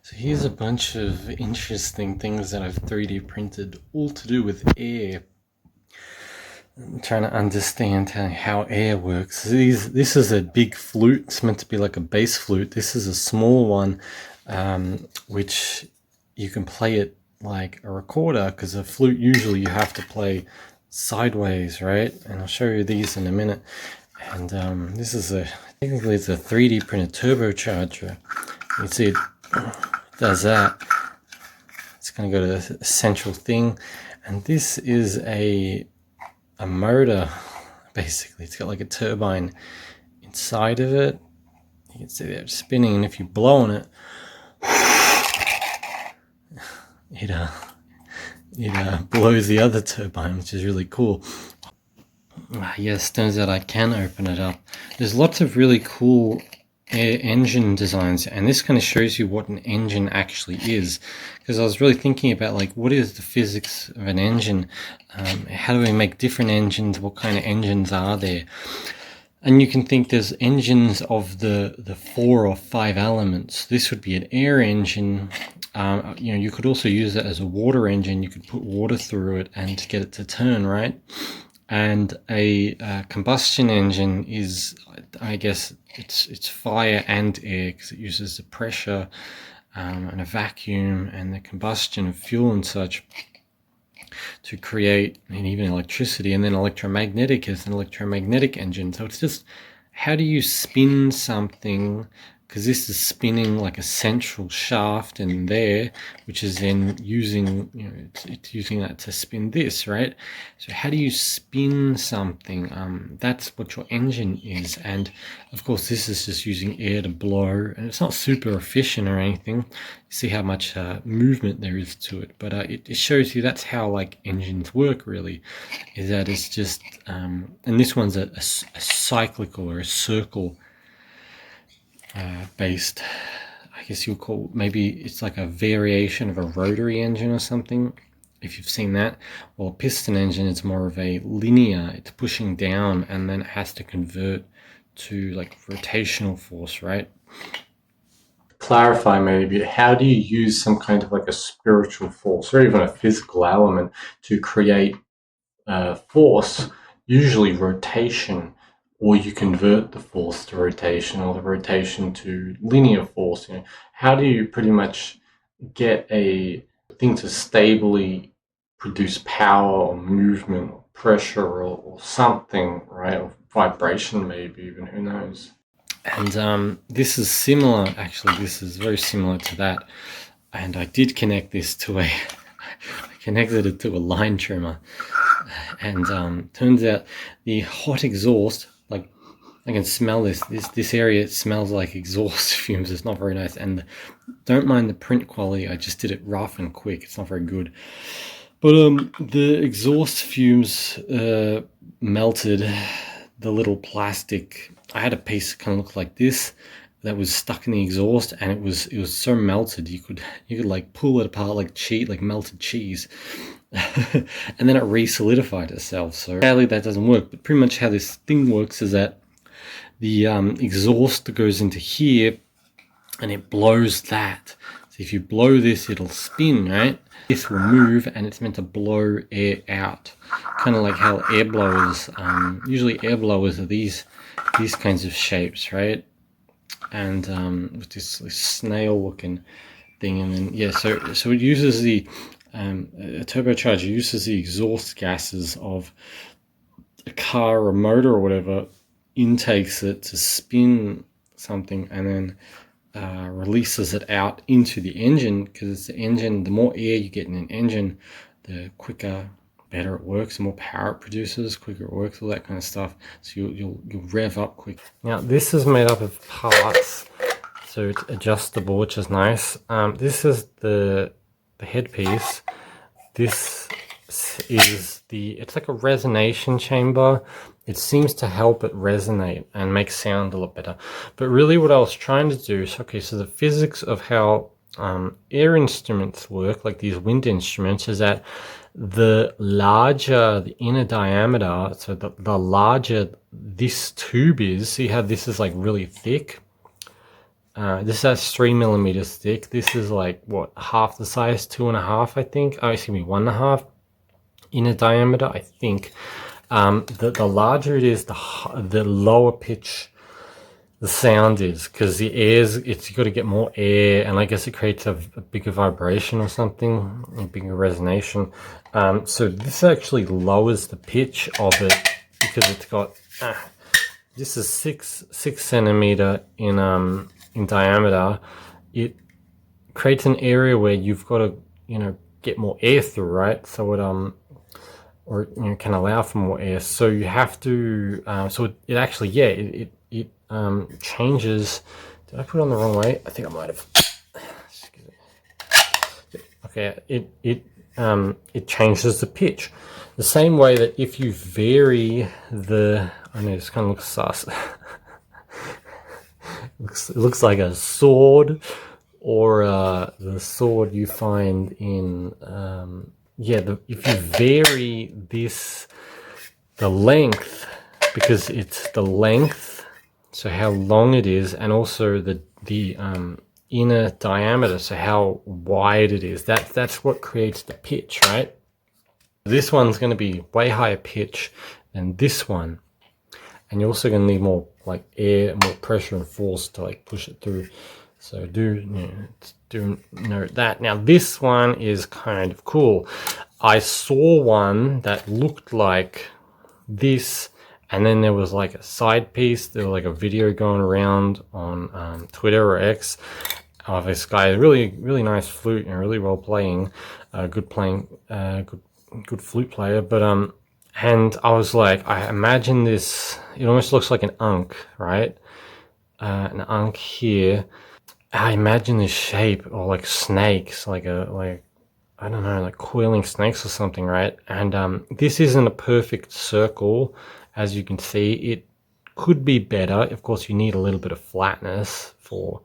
So here's a bunch of interesting things that I've 3D printed, all to do with air. I'm trying to understand how air works. This is a big flute. It's meant to be like a bass flute. This is a small one, which you can play it like a recorder, because a flute usually you have to play sideways, right? And I'll show you these in a minute. And this is technically it's a 3D printed turbocharger. You see it does that. It's going to go to the central thing, and this is a motor. Basically, it's got like a turbine inside of it. You can see that spinning, and if you blow on it, it blows the other turbine, which is really cool. Yes, turns out I can open it up. There's lots of really cool air engine designs, and this kind of shows you what an engine actually is, because I was really thinking about like, what is the physics of an engine? How do we make different engines? What kind of engines are there? And you can think there's engines of the 4 or 5 elements. This would be an air engine. You could also use it as a water engine. You could put water through it and get it to turn, right? And a combustion engine is, I guess, it's fire and air, because it uses the pressure and a vacuum and the combustion of fuel and such to create, and even electricity. And then electromagnetic is an electromagnetic engine. So it's just, how do you spin something? Because this is spinning like a central shaft in there, which is then using, it's using that to spin this, right? So how do you spin something? That's what your engine is. And of course, this is just using air to blow, and it's not super efficient or anything. You see how much movement there is to it, but it shows you that's how like engines work, really, is that it's just, and this one's a cyclical or a circle based, I guess you'll call, maybe it's like a variation of a rotary engine or something, if you've seen that. Well, a piston engine is more of a linear, it's pushing down and then it has to convert to like rotational force, right? Clarify maybe, how do you use some kind of like a spiritual force or even a physical element to create force, usually rotation, or you convert the force to rotation or the rotation to linear force? How do you pretty much get a thing to stably produce power or movement or pressure or something, right? Or vibration, maybe even, who knows? And this is similar, actually, this is very similar to that. And I did connect this to I connected it to a line trimmer. And turns out the hot exhaust, like, I can smell this area smells like exhaust fumes. It's not very nice. And don't mind the print quality, I just did it rough and quick. It's not very good. But the exhaust fumes melted the little plastic. I had a piece that kind of looked like this that was stuck in the exhaust, and it was so melted you could like pull it apart like melted cheese. And then it re-solidified itself. So sadly that doesn't work, but pretty much how this thing works is that the exhaust goes into here and it blows that. So if you blow this, it'll spin, right? This will move, and it's meant to blow air out, kind of like how air blowers, usually air blowers are these kinds of shapes, right? And with this snail looking thing, and then yeah, so it uses the a turbocharger uses the exhaust gases of a car or a motor or whatever, intakes it to spin something, and then releases it out into the engine, because it's the engine. The more air you get in an engine, the quicker, better it works, the more power it produces, quicker it works, all that kind of stuff. So you'll rev up quick. Now this is made up of parts, so it's adjustable, which is nice. This is the headpiece. This is it's like a resonation chamber. It seems to help it resonate and make sound a lot better. But really what I was trying to do is, okay, so the physics of how air instruments work, like these wind instruments, is that the larger the inner diameter, so the larger this tube is, see how this is like really thick? This has 3mm thick. This is like what, half the size, 2.5, I think. Oh, excuse me, 1.5 in a diameter, I think. The larger it is, the lower pitch the sound is, because the air's, it's got to get more air, and I guess it creates a bigger vibration or something, a bigger resonation. So this actually lowers the pitch of it because it's got this is 6 centimeter in diameter. It creates an area where you've got to, you know, get more air through, right? So it or, you know, can allow for more air. So you have to so it actually, yeah, it changes. Did I put it on the wrong way? I think I might have. Okay, it changes the pitch the same way that if you vary the, I know this kind of looks sus. It looks like a sword, or the sword you find in if you vary this, the length, because it's the length, so how long it is, and also the inner diameter, so how wide it is. That's what creates the pitch, right? This one's going to be way higher pitch than this one, and you're also going to need more like air, more pressure and force to like push it through. So do note that. Now this one is kind of cool. I saw one that looked like this, and then there was like a side piece. There was like a video going around on Twitter or X of this guy, really nice flute and really well playing, good flute player. But and I was like, I imagine this. It almost looks like an ankh, right? An ankh here. I imagine this shape, or like snakes, like I don't know, like coiling snakes or something, right? And this isn't a perfect circle, as you can see. It could be better. Of course, you need a little bit of flatness for.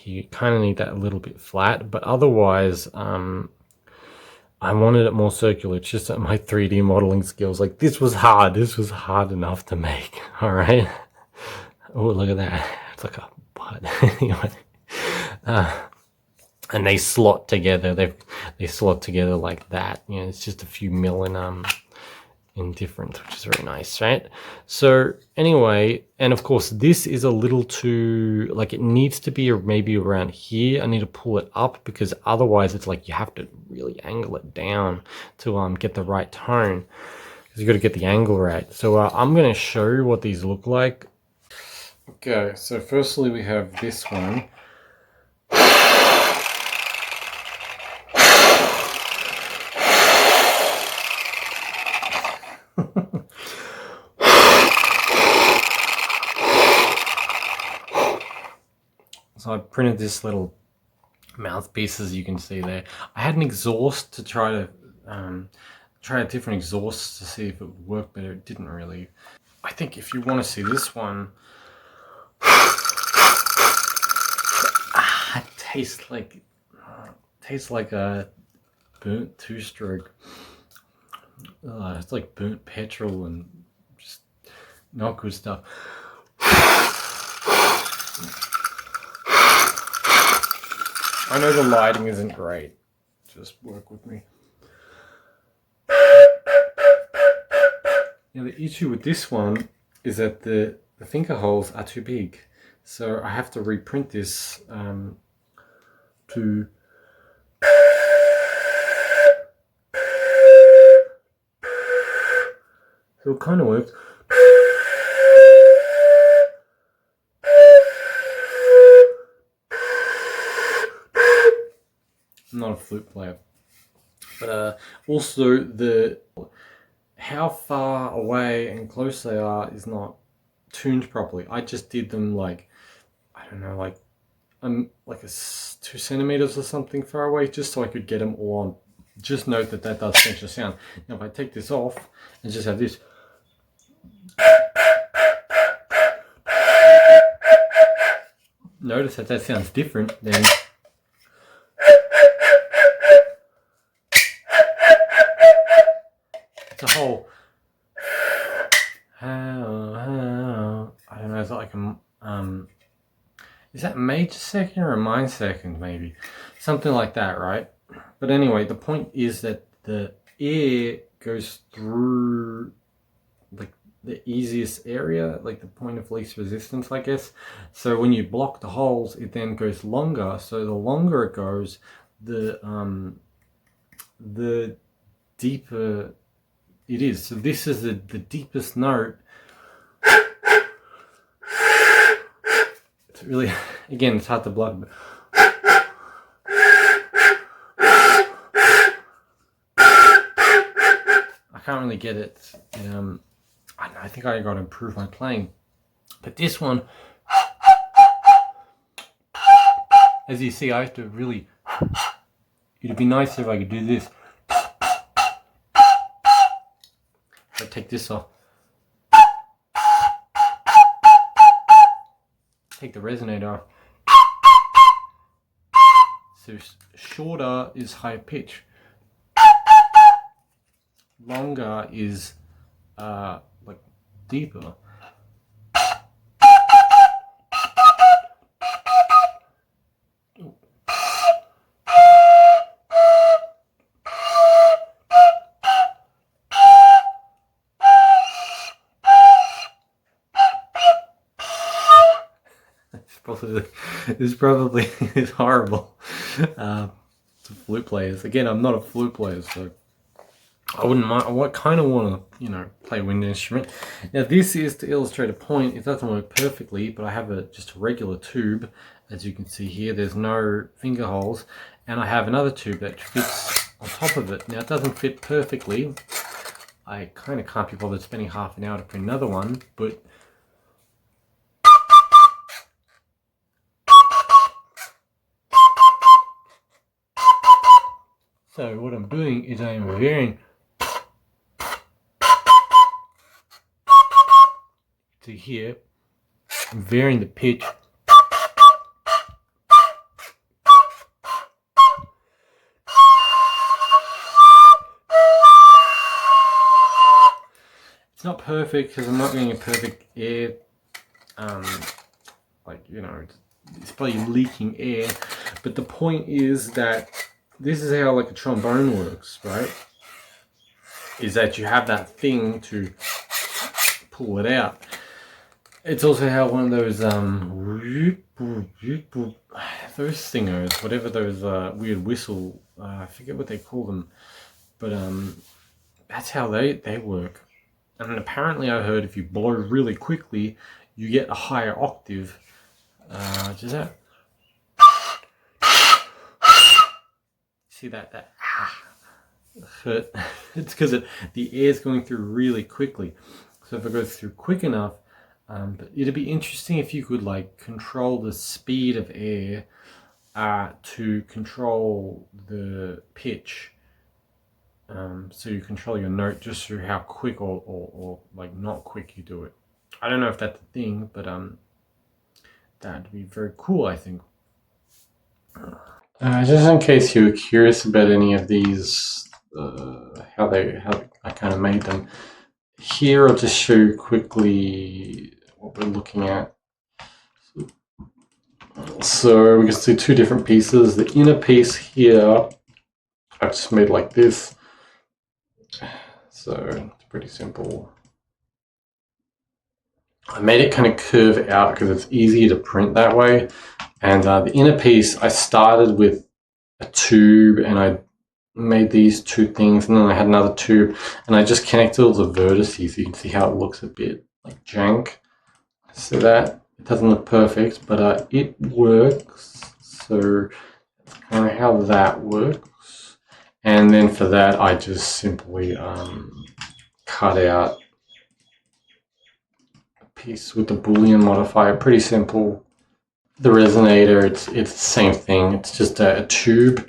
You kind of need that a little bit flat, but otherwise, I wanted it more circular. It's just that my 3D modeling skills, like this was hard. This was hard enough to make. All right. Oh, look at that. It's like a butt. Anyway. And they slot together. They slot together like that. You know, it's just a few mil in difference, which is very nice, right? So anyway, and of course this is a little too, like, it needs to be maybe around here. I need to pull it up, because otherwise it's like you have to really angle it down to get the right tone, because you got to get the angle right. So I'm going to show you what these look like. Okay, so firstly we have this one. So I printed this little mouthpiece, as you can see there. I had an exhaust to try to try a different exhaust to see if it would work, but it didn't really. I think if you want to see this one, it tastes like a burnt two-stroke. It's like burnt petrol and just not good stuff. I know the lighting isn't great. Just work with me. Now the issue with this one is that the finger holes are too big. So I have to reprint this to... So it kind of works. I'm not a flute player, but also how far away and close they are is not tuned properly. I just did them like, I don't know, like 2 centimeters or something far away, just so I could get them all on. Just note that does change the sound. Now if I take this off and just have this, notice that sounds different than it's a whole I don't know, it's like is that major second or a minor second, maybe? Something like that, right? But anyway, the point is that the air goes through like the easiest area, like the point of least resistance, I guess. So when you block the holes, it then goes longer. So the longer it goes, the deeper it is. So this is the deepest note. It's really, again, it's hard to block, but I can't really get it. I think I got to improve my playing. But this one, as you see, I have to really, it'd be nice if I could do this. I take this off. Take the resonator off. So shorter is high pitch. Longer is like deeper. This probably is horrible to flute players. Again, I'm not a flute player, so I wouldn't mind. I kind of want to, play a wind instrument. Now, this is to illustrate a point. It doesn't work perfectly, but I have just a regular tube. As you can see here, there's no finger holes, and I have another tube that fits on top of it. Now, it doesn't fit perfectly. I kind of can't be bothered spending half an hour to print another one, but so what I'm doing is I'm varying to here. I'm varying the pitch. It's not perfect because I'm not getting a perfect air, it's probably leaking air, but the point is that this is how like a trombone works, right? Is that you have that thing to pull it out. It's also how one of those singers, whatever those weird whistle, I forget what they call them, but that's how they work. And apparently I heard if you blow really quickly, you get a higher octave. Just that. See that hurt? It's because the air is going through really quickly. So if it goes through quick enough, but it'd be interesting if you could like control the speed of air to control the pitch. So you control your note just through how quick or like not quick you do it. I don't know if that's a thing, but that'd be very cool, I think. Just in case you were curious about any of these, how I kind of made them, here I'll just show you quickly what we're looking at. So we can see two different pieces. The inner piece here, I've just made like this. So it's pretty simple. I made it kind of curve out because it's easier to print that way. And the inner piece, I started with a tube and I made these two things, and then I had another tube and I just connected all the vertices. You can see how it looks a bit like jank. So that it doesn't look perfect, but it works. So that's kind of how that works. And then for that, I just simply cut out a piece with the Boolean modifier. Pretty simple. The resonator, it's the same thing. It's just a tube,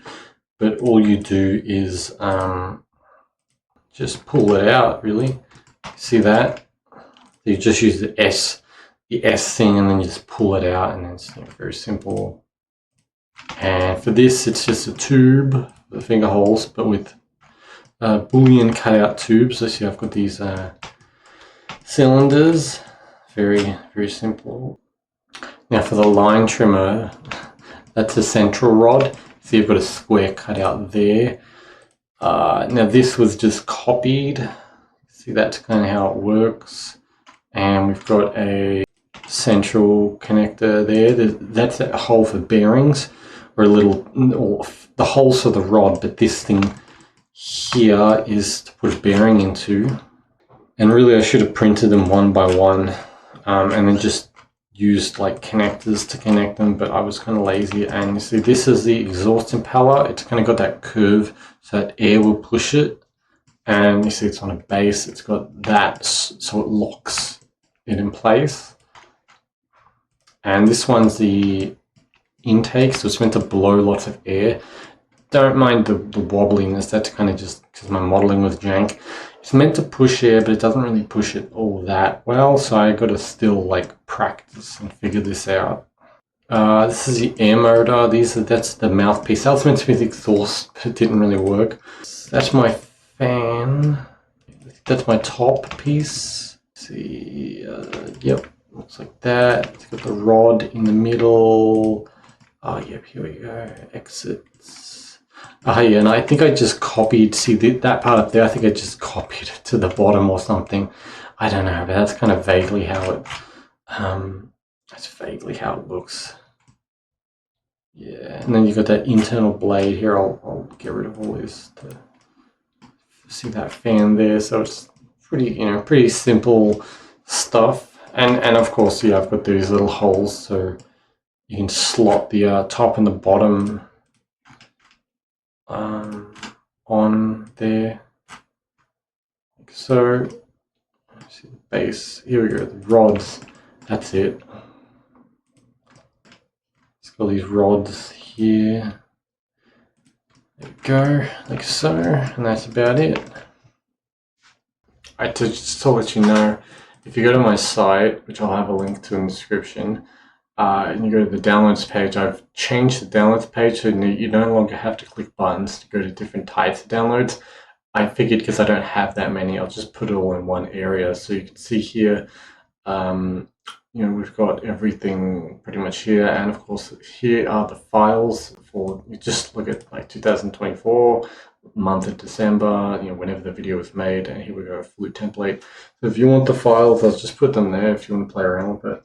but all you do is just pull it out. Really, see that? You just use the S thing, and then you just pull it out, and it's very simple. And for this, it's just a tube, the finger holes, but with Boolean cutout tubes. So see, I've got these cylinders. Very, very simple. Now for the line trimmer, that's a central rod. So you've got a square cut out there. Now this was just copied. See, that's kind of how it works. And we've got a central connector there. That's a hole for bearings, or the holes for the rod, but this thing here is to put a bearing into. And really I should have printed them one by one, and then just used like connectors to connect them, but I was kind of lazy. And you see, this is the exhaust impeller. It's kind of got that curve so that air will push it. And you see it's on a base. It's got that so it locks it in place. And this one's the intake, so it's meant to blow lots of air. Don't mind the wobbliness, that's kind of just because my modeling was jank. It's meant to push air, but it doesn't really push it all that well, so I got to still like practice and figure this out. This is the air motor. That's the mouthpiece. That was meant to be the exhaust, but it didn't really work. That's my fan. That's my top piece. Let's see, yep, looks like that. It's got the rod in the middle. Oh, yep, here we go. Exits. Oh, yeah, and I think I just copied, see that part up there, I think I just copied it to the bottom or something. I don't know, but that's kind of vaguely how it, looks. Yeah, and then you've got that internal blade here. I'll get rid of all this to see that fan there. So it's pretty simple stuff. And of course, yeah, I've got these little holes so you can slot the top and the bottom on there. So, see the base. Here we go. The rods. That's it. It's got these rods here. There we go, like so, and that's about it. Just to let you know, if you go to my site, which I'll have a link to in the description, and you go to the downloads page, I've changed the downloads page so you no longer have to click buttons to go to different types of downloads. I figured because I don't have that many, I'll just put it all in one area. So you can see here, we've got everything pretty much here, and of course here are the files for, you just look at like 2024, month of December, whenever the video was made, and here we go, a flute template. So if you want the files, I'll just put them there if you want to play around with it.